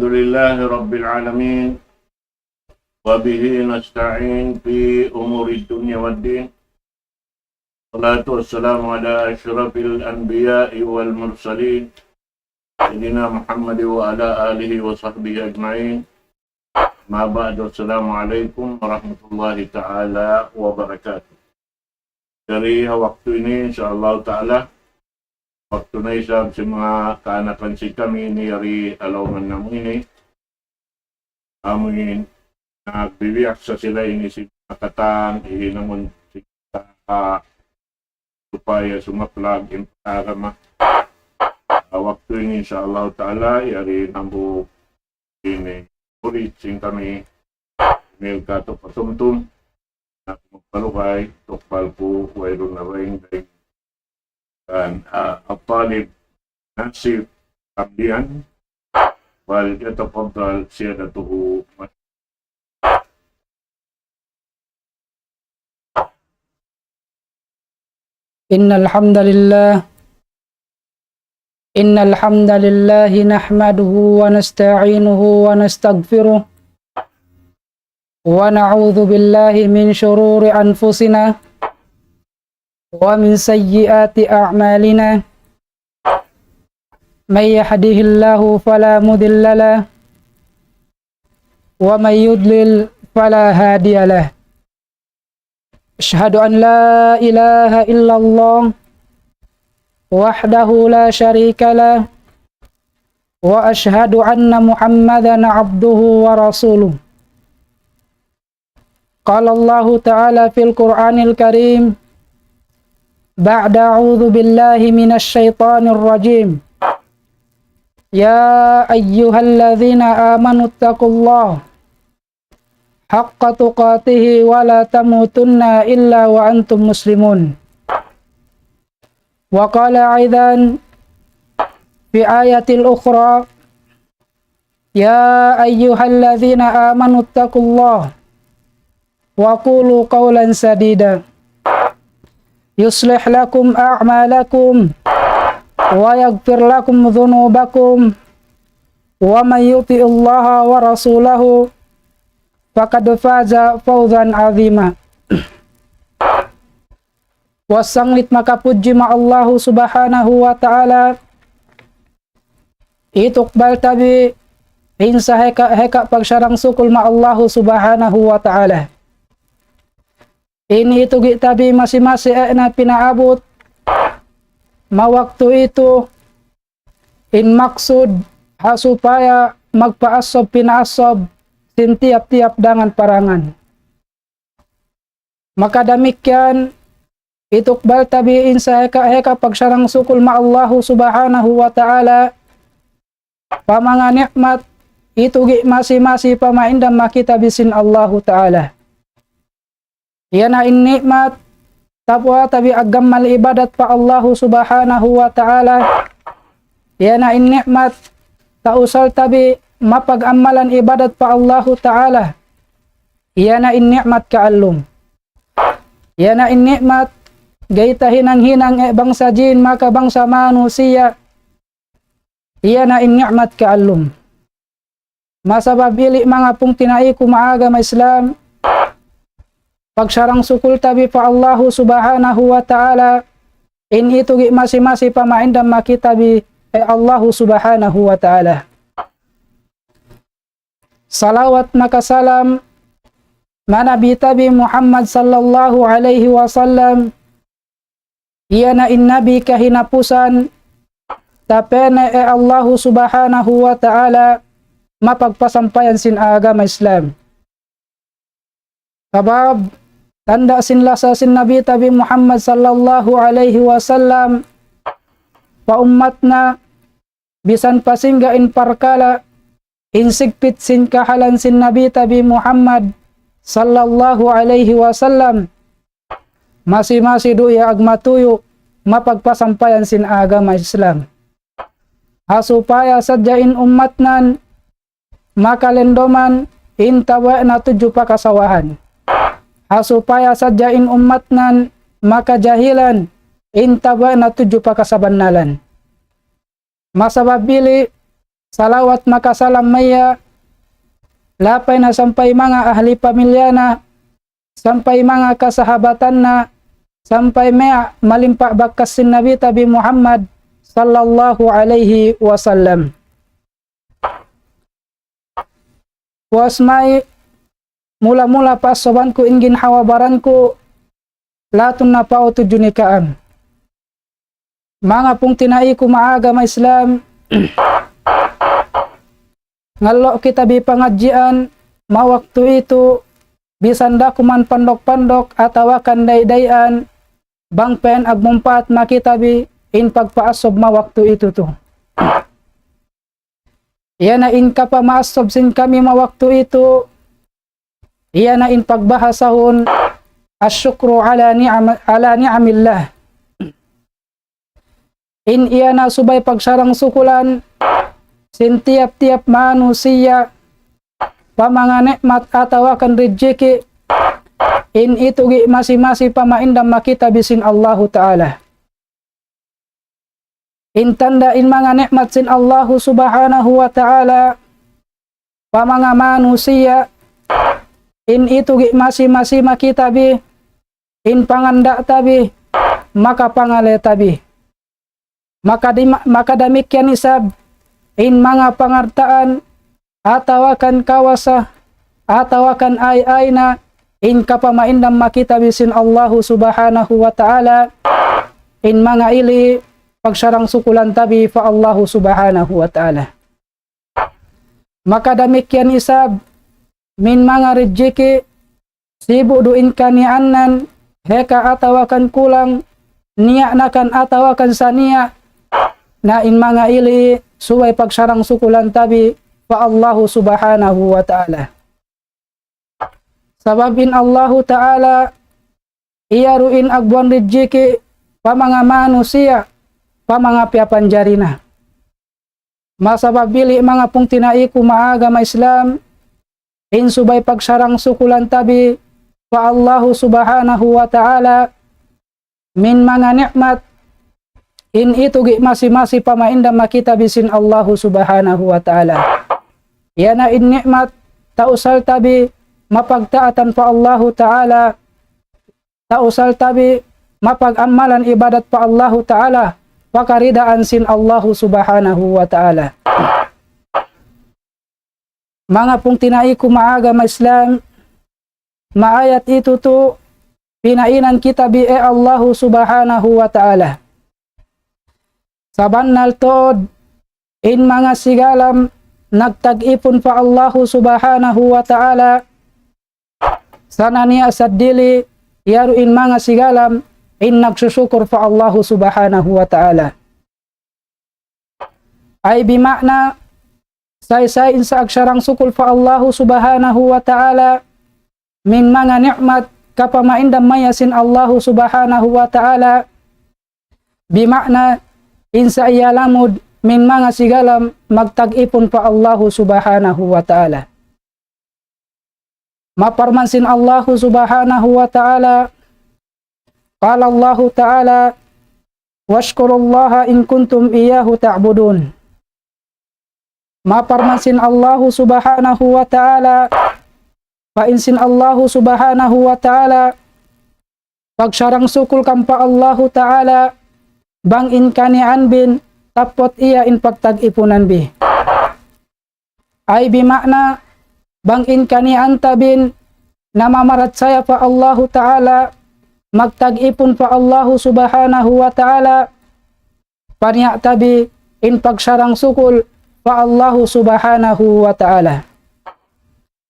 لله رب العالمين وبه نستعين في أمور الدنيا والدين. الصلاة والسلام على أشرف الأنبياء والمرسلين سيدنا محمد وعلى آله وصحبه أجمعين. ما بعد، السلام عليكم warahmatullahi ta'ala wabarakatuh. Dari waktu ini insyaAllah ta'ala waktu na isab sa mga kaanakan si kami ni Ari Alaungan namun ini amin nagbibiyak sa sila ini si Makatan namun si supaya sumaplag impagama waktu ini insyaAllah ta'ala Ari nambu ini ulit sing kami email kato patumtum na magpalukay tukpal po wayroon na rin dan Al-Talib Nasib Abdian wal yatafadhal siyadatuhu. Innal hamdalillah nahmaduhu wa nasta'inuhu wa nastaghfiruh wa na'udzu billahi min shururi anfusina wa min sayyiati a'malina may yahdihillahu fala mudilla lahu wa may yudlil fala hadiya lahu. Asyhadu an la ilaha illallah wahdahu la syarika lahu wa asyhadu anna Muhammadan abduhu wa rasuluh. Qala Allah ta'ala fil Qur'anil Karim ba'da a'udzu billahi minasy syaithanir rajim. Ya ayyuhalladzina amanu taqullaha haqqa tuqatih wa la tamutunna illa wa antum muslimun. Wa qala aidan fi ayatil ukhra ya ayyuhalladzina amanu taqullaha wa qulu qawlan sadida yuslih lakum a'malakum wa yaghfir lakum dhunubakum wa may yuti'illaha wa rasulahu faqad faza fawzan 'azima. Wasanglit maka puji ma Allah subhanahu wa ta'ala itukbal tabi insa heka pagsarang sukul ma Allah subhanahu wa ta'ala. Ini itu tabi masing-masing na pinaabot mawaktu itu in maksud supaya magpaasob pinaasob sin tiap-tiap dangan parangan. Maka demikian itukbal tabi insa heka pagsarang sukul ma Allah subhanahu wa ta'ala pamanga nikmat itu masing-masing pamaindam makita bisin Allah ta'ala. Yana in nikmat tapwa tabi agammal ibadat pa Allah subhanahu wa ta'ala. Yana in nikmat tausal tabi mapag-amalan ibadat pa Allah ta'ala. Yana in nikmat kaalum. Yana in nikmat gaita hinang-hinang bangsa jin maka bangsa manusia. Yana in nikmat kaalum. Masababili mga pung tinaiku maagama Islam pagsarang sukul tabi pa Allah subhanahu wa ta'ala in itu masing-masing pamaindam makitabi Allah subhanahu wa ta'ala. Salawat maka salam manabi tabi Muhammad sallallahu alaihi wasallam iyana in nabi kahinapusan tapene Allah subhanahu wa ta'ala mapagpasampayan sin agama Islam. Kabab tanda sinlasa sin Nabi tabi Muhammad sallallahu alaihi wasallam pa ummatna bisan pasingga in parkala insigpit sin kahalan sin Nabi tabi Muhammad sallallahu alaihi wasallam masing-masing duya agmatuyo mapagpasampayan sin agama Islam. Supaya sadyain ummatnan makalendoman intawa na tujuh pakasawahan. Supaya sadyain ummatnan maka jahilan intawa na tujuh pakasabannalan. Masababili salawat makasalam maya lapay na sampai mga ahli pamilya na, sampai mga kasahabatan na, sampai maya malimpa bakas sin Nabi tabi Muhammad sallallahu alaihi wasallam. Was may mula-mula pa soban ko ingin hawabaran ko latun na pao tujunikaan. Mga pong tinai ko maaga ma Islam, ngalo kita bi pengajian, mawaktu itu bisanda kuman pandok-pandok atawakan day-dayan, bangpen agmumpat makita bi in pagpaasob mawaktu itu to. Iya na in kapa maasob sin kami mawaktu itu, iya na in pagbahasahon asyukru ala ni'amillah. In iya na subay pagsarang sukulan sin tiap-tiap manusia pamanga nikmat atawakan rejeki in itu gi masing-masing pamaindam makita bisin Allahu Ta'ala. In tanda in mga nikmat sin Allahu Subhanahu wa Ta'ala pamanga manusia in itu gi masing-masing makita bi in panganda tabi maka pangale tabi. Maka demikian isab in mga pangartaan atawakan kawasa atawakan ay na in kapamaindam makita bisin Allahu Subhanahu wa Ta'ala in mga ili pagsarang sukulan tabi fa Allahu Subhanahu wa Ta'ala. Maka demikian isab min mga rejeki sibu duin kanianan heka atawakan kulang niya nakan atawakan sania na in mga ili suway pagsarang sukulan tabi fa Allahu Subhanahu wa Ta'ala. Sababin Allahu Ta'ala iyaruin agbuan rejeki pamanga manusia pamanga piapanjarina. Masababili mga pung tinaiku maagama Islam in subay pagsarang sukulan tabi fa Allahu Subhanahu wa Ta'ala min mga nikmat in itu gi masing-masing pamaindam makita bisin Allahu Subhanahu wa Ta'ala. Yana in nikmat tausal tabi mapagtaatan pa Allahu Ta'ala, tausal tabi mapagamalan ibadat pa Allahu Ta'ala, pakaridaan sin Allahu Subhanahu wa Ta'ala. Mga pong tinaiku maagama Islam, maayat itu to pinainan kita bi Allahu Subhanahu wa Ta'ala. Saban naltod in mga sigalam nagtag-ipon pa Allahu Subhanahu wa Ta'ala sana niya sadili yaru in mga sigalam in nagsusyukur pa Allahu Subhanahu wa Ta'ala. Ay bimakna say-sayin sa aksarang sukul pa Allahu Subhanahu wa Ta'ala min mga nikmat kapamaindam mayasin Allahu Subhanahu wa Ta'ala bimakna insa iyalamud min mga sigalam magtag-ipon pa Allahu Subhanahu wa Ta'ala. Maparmansin Allahu Subhanahu wa Ta'ala qala Allahu Ta'ala washkurullaha in kuntum iyahu ta'budun. Maparmansin Allahu Subhanahu wa Ta'ala painsin Allahu Subhanahu wa Ta'ala pagsarang sukul kampa Allahu Ta'ala bang in kanian bin tapot iya in pagtag-ipunan bi. Ay bimakna bang in kanian tabin namamarat saya pa Allahu Ta'ala magtag-ipon pa Allahu Subhanahu wa Ta'ala paniya tabi in pagsarang sukul pa Allahu Subhanahu wa Ta'ala.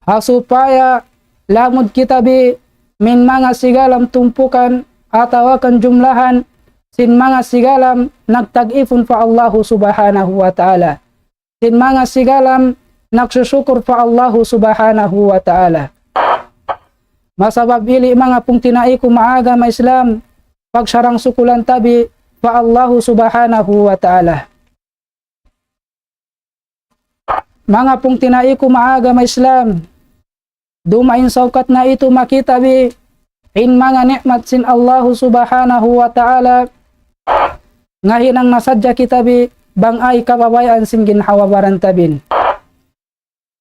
Hasupaya lamud kita bi min mga sigalam tumpukan atawakan jumlahan sin mga sigalam nagtag-ipon pa Allahu Subhanahu wa Ta'ala. Sin mga sigalam nagsusyukur pa Allahu Subhanahu wa Ta'ala. Masababili mga pung tinaiku maagama Islam pagsarang sukulan tabi pa Allahu Subhanahu wa Ta'ala. Mga pung tinaiku maagama Islam dumain saukat na itu makita bi in mga nikmat sin Allahu Subhanahu wa Ta'ala ngahin ang nasadya kita bi bangay kababayan sin ginhawabaran tabin.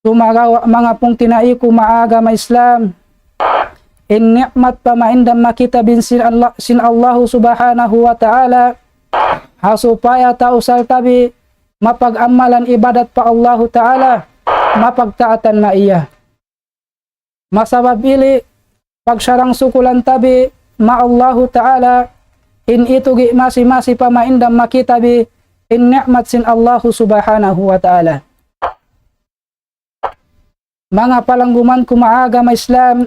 Sumagawa mga pong tinai ko maaga ma Islam. In ni'mat pamaindam makita bin sin Allah subhanahu wa ta'ala. Hasupaya tausal tabi mapag-amalan ibadat pa Allah ta'ala. Mapagtaatan na iya. Masabab ili pagsarang sukulan tabi ma Allah ta'ala. In itugi masi-masi pamaindam makita bi in ni'mat sin Allah subhanahu wa ta'ala. Mga palangguman kumaaga ma Islam.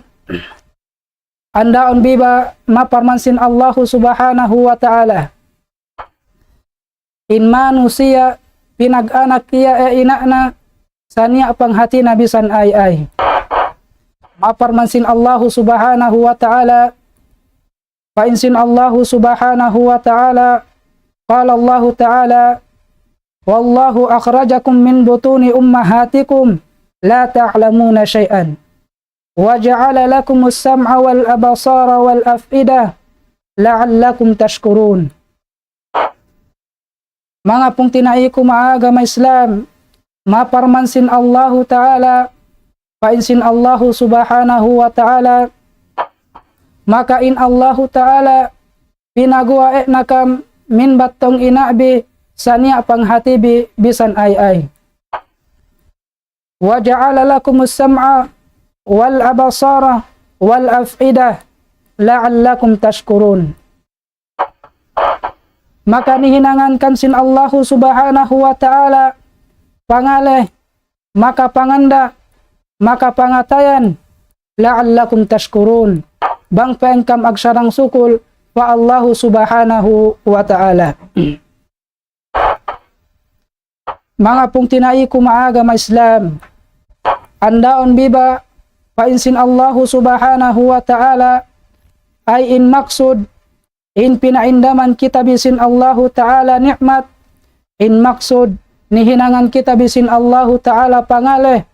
Andaon biba maparmansin Allah subhanahu wa ta'ala. In manusia pinag-anak iya inana sanya panghati na bisan ay. Maparmansin Allah subhanahu wa ta'ala. Painsin Allah subhanahu wa ta'ala. Qala Allah ta'ala. Wallahu akhrajakum min butuni ummahatikum la ta'lamuna syai'an. وَجَعَلَ لَكُمُ السَّمْعَ وَالْأَبْصَارَ وَالْأَفْئِدَةَ لَعَلَّكُمْ تَشْكُرُونَ. Mga pong tinai ko maaga ma Islam, maparmansin Allah ta'ala, painsin Allah subhanahu wa ta'ala, makain Allah ta'ala, pinagawa nakam min batong inabi, sanya panghatibi bisan ay. وَجَعَلَ لَكُمُ السَّمْعَ wal abasara wal af'idah la'allakum tashkurun. Maka nihinangankan sin Allah subhanahu wa ta'ala pangaleh, maka panganda, maka pangatayan la'allakum tashkurun. Bang pengkam agsarang sukul pa Allah subhanahu wa ta'ala. Mga pong tinai ko maaga ma Islam. Andaon biba painsin Allah subhanahu wa ta'ala ay in maksud in pinaindaman kita bisin Allah ta'ala nikmat, in maksud nihinangan kita bisin Allah ta'ala pangaleh,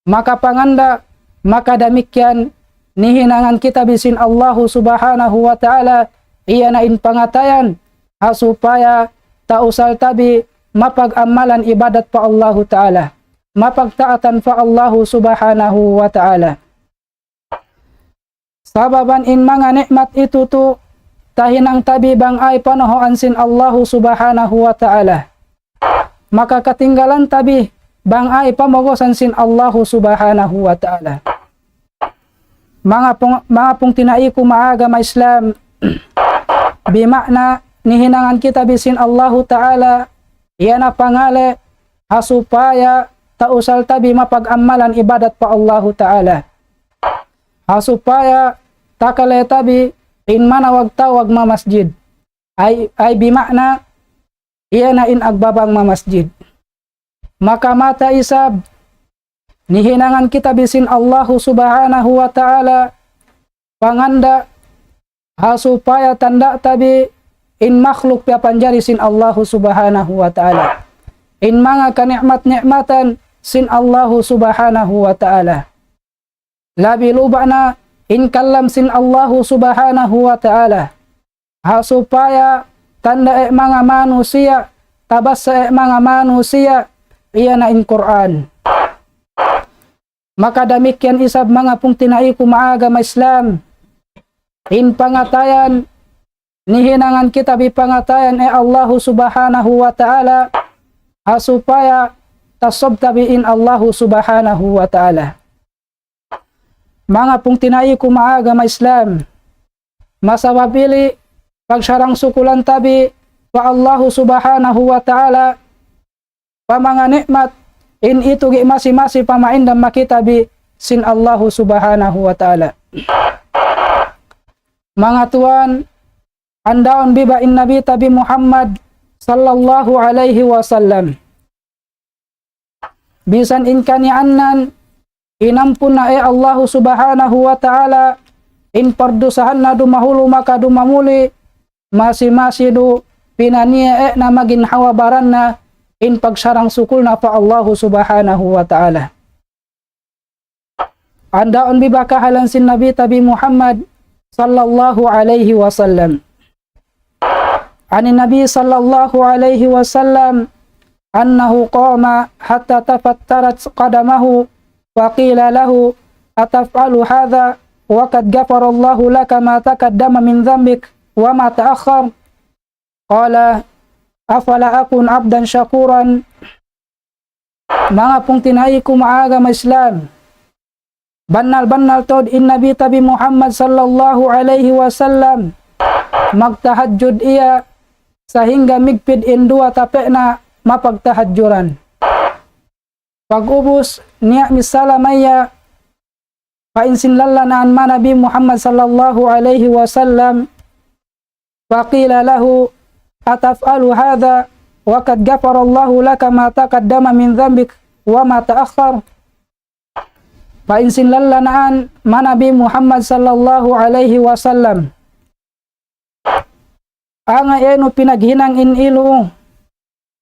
maka panganda, maka damikyan nihinangan kita bisin Allah subhanahu wa ta'ala iya na in pangatayan hasupaya tausal tabi mapag-amalan ibadat pa Allah ta'ala, mapagtaatan fa Allah subhanahu wa ta'ala. Sababan in mga nikmat ito to tahinang tabi bang ay panohoan sin Allah subhanahu wa ta'ala. Makakatinggalan tabi bang ay pamogosan sin Allah subhanahu wa ta'ala. Mga pong tinai ko maaga ma Islam, bimakna nihinangan kita bisin Allah ta'ala yan na pangale hasupaya tausal tabi mapag-amalan ibadat pa Allah ta'ala. Hasupaya takale tabi in manawag tawag ma masjid. Ay bimakna iya na in agbabang ma masjid. Maka mata isab nihinangan kita bisin Allah subhanahu wa ta'ala panganda hasupaya tanda tabi in makhluk piapanjari sin Allah subhanahu wa ta'ala. In mga kanikmat-nikmatan sin Allah subhanahu wa ta'ala. Labi luba na in kalam sin Allah subhanahu wa ta'ala. Hasupaya tanda mga manusia, tabas sa mga manusia, iya na in Quran. Maka damikyan isab mga pong tinai ko maaga ma Islam. In pangatayan, nihinangan kita bipangatayan Allah subhanahu wa ta'ala, hasupaya tasob tabiin Allah subhanahu wa ta'ala. Mga pong tinai ko maaga ma Islam, masababili pagsarang sukulan tabi pa Allah subhanahu wa ta'ala pa mga nikmat in itugi masi-masi pamaindam makita bi sin Allah subhanahu wa ta'ala. Mga tuan, andaon biba in Nabi tabi Muhammad sallallahu alaihi wasallam. Bisan in kanianan inampun na Allah subhanahu wa ta'ala in pardusahan na dumahulu maka dumamuli masi-masi du pinania na magin hawabaran na in pagsarang sukul na pa Allah subhanahu wa ta'ala. Andaon biba kahalan sin Nabi tabi Muhammad sallallahu alaihi wasallam. 'an Nabi sallallahu alaihi wasallam annahu qama hatta tafattarat qadamahu wa qila lahu ataf'alu hadha wa qad ghafara Allahu laka ma taqaddama min dhanbik wa ma ta'akhkhar. Qala afala akun abdan syakuran. Mga pong tinai ko maagama Islam, banal tod in Nabi tabi Muhammad sallallahu alaihi wasallam magtahajjud iya sahingga migpid indua tape na mapagtahadjuran. Pag-ubos niya misalamaya painsinlalanaan ma Nabi Muhammad sallallahu alaihi wasallam faqila lahu ataf'alu hadha wa qad ghafara Allahu laka ma taqaddama min dhanbik wa ma ta'akhkhar. Painsinlalanaan ma Nabi Muhammad sallallahu alaihi wasallam anga eno pinaghinang in ilu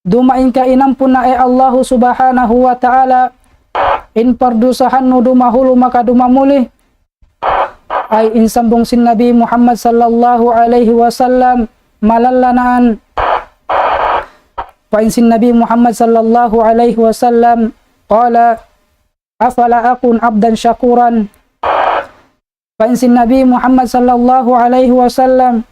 dumain ka inampun na Allah subhanahu wa ta'ala in pardusahan no dumahulu maka dumamuli ay insambong sin Nabi Muhammad sallallahu alaihi wasallam malalanaan painsin Nabi Muhammad sallallahu alaihi wasallam qala afala akun abdan syakuran. Painsin Nabi Muhammad sallallahu alaihi wasallam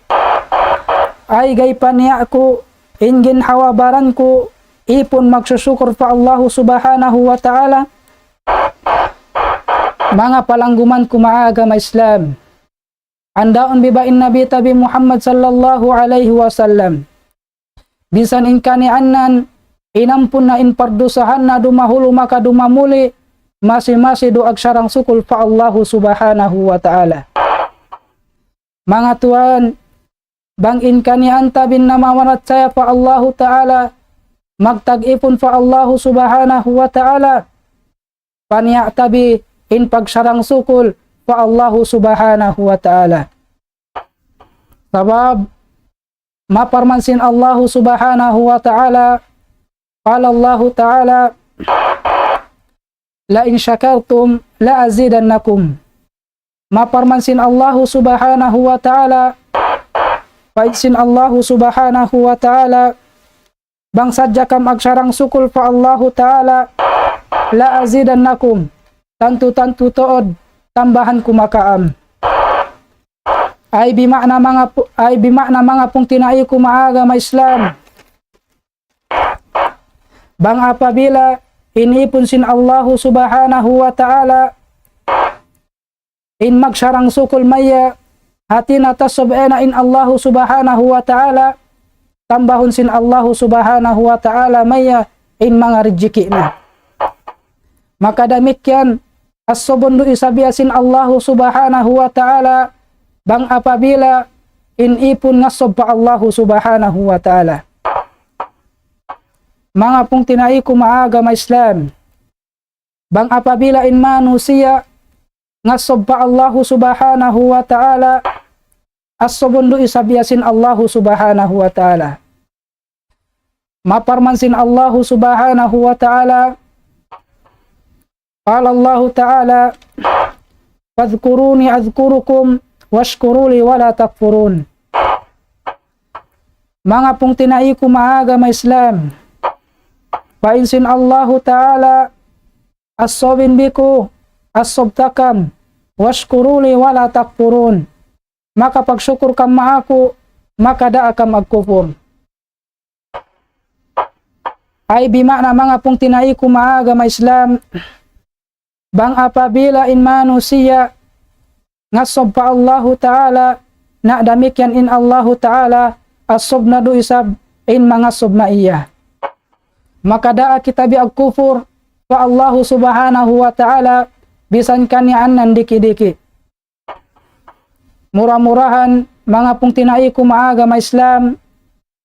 ay gaypan niya ako ingin hawabaran ko ipon magsusyukur pa Allah subhanahu wa ta'ala. Mga palangguman ko maagama Islam, andaon bibain Nabi tabi Muhammad sallallahu alaihi wasallam bisan in kanianan inampun na in pardusahan na dumahulu maka dumamuli masi do agsarang sukul pa Allah subhanahu wa ta'ala. Mga tuan, bangin kanian tabin na mawarat saya pa Allah ta'ala magtag-ipon pa Allah subhanahu wa ta'ala paniya tabi in pagsarang sukul pa Allah subhanahu wa ta'ala. Sabab maparmansin Allah subhanahu wa ta'ala qala Allah ta'ala la in syakartum la azidannakum. Maparmansin Allah subhanahu wa ta'ala paitsin Allah subhanahu wa ta'ala bang sadya kam agsarang sukul pa Allah ta'ala la azidannakum tantu tood tambahan kumakaam. Ay bimakna mga pong tinai ko maagama Islam, bang apabila inipon sin Allah subhanahu wa ta'ala in magsarang sukul maya hati natasob ena in Allah subhanahu wa ta'ala tambahon sin Allah subhanahu wa ta'ala maya in mga rejeki na. Maka damikyan asobon do isabiasin Allah subhanahu wa ta'ala bang apabila inipon ngasob pa Allah subhanahu wa ta'ala. Mga pong tinai ko maagama Islam, bang apabila in manusia ngasob pa Allah subhanahu wa ta'ala asobon do isabiasin Allah subhanahu wa ta'ala. Maparmansin Allah subhanahu wa ta'ala qala Allah ta'ala fadhkuruni adhkurukum washkuruli wala takfurun. Mga pong tinai ko maagama Islam, painsin Allah ta'ala asobin biku asobtakam washkuruli wala takfurun. Maka pagsyukur kam maaku maka da akam magkufur. Ay bimakna mga pong tinai ko maagama Islam, bang apabila in manusia ngasob pa Allah ta'ala na damikyan in Allah ta'ala asob na do isab in mga sob maiya. Maka daa kita biag kufur pa Allah subhanahu wa ta'ala bisan kanyaan nan diki-diki. Murah-murahan mga pong tinai ko maagama Islam,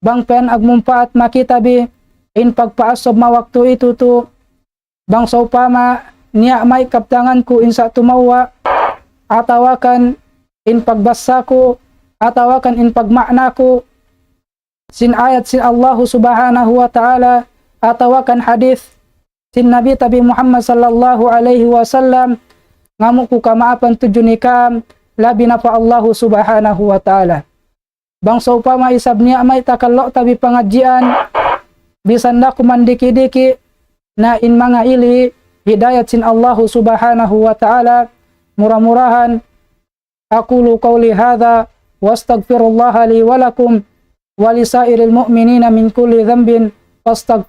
bang pen agmumpaat makitabi in pagpaasob mawaktu ito to bang saupama niya may kaptangan ko in sa tumawa atawakan in pagbasa ko atawakan in pagmakna ko sin ayat sin Allah subhanahu wa ta'ala atawakan hadith sin Nabi tabi Muhammad sallallahu alaihi wasallam ngamu ko kamaapan tujunikam labi na pa Allah subhanahu wa ta'ala. bangsa upama isab niya may takallo tabi pengajian bisan na kumandiki-diki na in mga ili hidayat sin Allah subhanahu wa ta'ala. Murah-murahan aqulu qawli hadha wastaghfirullaha li wa lakum wa lisairil mu'minina min kulli dhanbin fastaghfir